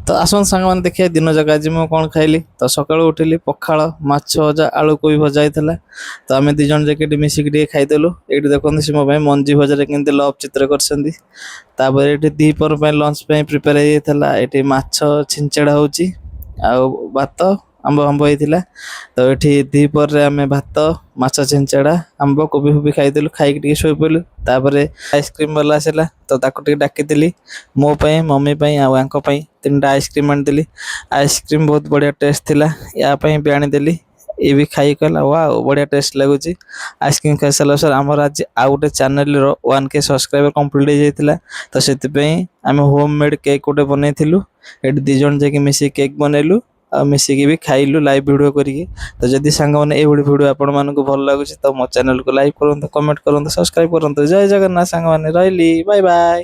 ତ ଆସନ୍ତୁ ସାଙ୍ଗମାନେ ଦେଖିବା ଦିନ ଯାକ ଆଜି ମୁଁ କ'ଣ ଖାଇଲି। ତ ସକାଳୁ ଉଠିଲି ପଖାଳ ମାଛ ଭଜା ଆଳୁ କୋବି ଭଜା ହେଇଥିଲା। ତ ଆମେ ଦୁଇ ଜଣ ଯାକ ଏଠି ମିଶିକି ଟିକେ ଖାଇଦେଲୁ। ଏଇଠି ଦେଖନ୍ତୁ ସେ ମୋ ପାଇଁ ମଞ୍ଜି ଭଜାରେ କେମିତି ଲଭ୍ ଚିତ୍ର କରିଛନ୍ତି। ତାପରେ ଏଠି ଦ୍ୱିପହର ପାଇଁ ଲଞ୍ଚ ପାଇଁ ପ୍ରିପେୟାର ହେଇଯାଇଥିଲା। ଏଠି ମାଛ ଛିଞ୍ଚେଡ଼ା ହେଉଛି ଆଉ ଭାତ ଆମ୍ବ ହେଇଥିଲା। ତ ଏଠି ଦ୍ୱିପହରରେ ଆମେ ଭାତ ମାଛ ଛିଞ୍ଚେଡ଼ା ଆମ୍ବ କୋବି ଫୋବି ଖାଇଦେଲୁ। ଖାଇକି ଟିକେ ଶୋଇପଡ଼ିଲୁ। ତାପରେ ଆଇସ୍କ୍ରିମ୍ ବାଲା ଆସିଲା ତ ତାକୁ ଟିକେ ଡାକିଥିଲି। ମୋ ପାଇଁ ମମି ପାଇଁ ଆଉ ୟାଙ୍କ ପାଇଁ 3ଟା ଆଇସ୍କ୍ରିମ୍ ଆଣିଥିଲି। ଆଇସ୍କ୍ରିମ୍ ବହୁତ ବଢ଼ିଆ ଟେଷ୍ଟ ଥିଲା। ୟା ପାଇଁ ବି ଆଣିଦେଲି। ଇଏ ବି ଖାଇ କହିଲା ୱାଓ ବଢ଼ିଆ ଟେଷ୍ଟ ଲାଗୁଛି। ଆଇସ୍କ୍ରିମ୍ ଖାଇସାରିଲା ପରେ ଆମର ଆଜି ଆଉ ଗୋଟେ ଚ୍ୟାନେଲର 1K ସବସ୍କ୍ରାଇବର କମ୍ପ୍ଲିଟ୍ ହେଇଯାଇଥିଲା। ତ ସେଥିପାଇଁ ଆମେ ହୋମ୍ ମେଡ଼୍ କେକ୍ ଗୋଟେ ବନେଇଥିଲୁ। ଏଠି 2 ଜଣ ଯାଇକି ମିଶିକି କେକ୍ ବନେଇଲୁ ଆଉ ମିଶିକି ବି ଖାଇଲୁ ଲାଇଭ୍ ଭିଡ଼ିଓ କରିକି। ତ ଯଦି ସାଙ୍ଗମାନେ ଏଇଭଳି ଭିଡ଼ିଓ ଆପଣମାନଙ୍କୁ ଭଲ ଲାଗୁଛି ତ ମୋ ଚ୍ୟାନେଲକୁ ଲାଇକ୍ କରନ୍ତୁ, କମେଣ୍ଟ କରନ୍ତୁ, ସବସ୍କ୍ରାଇବ୍ କରନ୍ତୁ। ଜୟ ଜଗନ୍ନାଥ ସାଙ୍ଗମାନେ, ରହିଲି, ବାଏ ବାଏ।